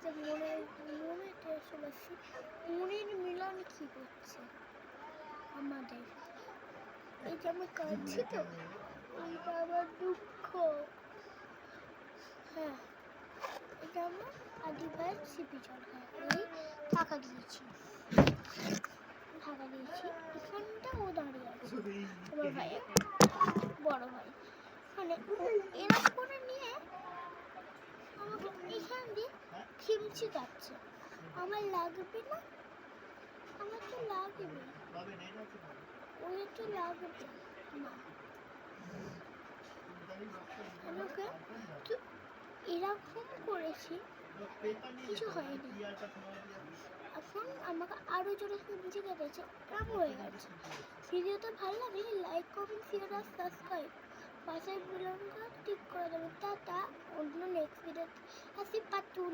যে মনেতে চলে মনের মিলন কি করছে আমাদের। এই যে আমি কাঁদছি তো, এটা আমার দুঃখ। হ্যাঁ, এটা আমার আদি ভাইয়ের স্মৃতি চরকা। এই টাকা দিয়েছি, এখানটা ও দাঁড়িয়ে আছে আমার ভাইয়ের বড় ভাই। মানে এরকম করে নিয়ে আমাকে এখান দিয়ে খিমচি কাটছে। আমার লাগবে না, আমার তো লাগবে, ওই তো লাগবে না আমাকে। তো এরকম করেছি, কিছু হয়নি। এখন আমাকে আরো জোরে খিমচি কেটেছে, কেমন হয়ে গেছে। ভিডিওটা ভালো লাগলে লাইক, কমেন্ট, শেয়ার আর সাবস্ক্রাইব, পাশের বেল আইকনটা টিক করে দেবেন। টাটা, অন্য নেক্সট ভিডিওতে আসি পার্ট 2।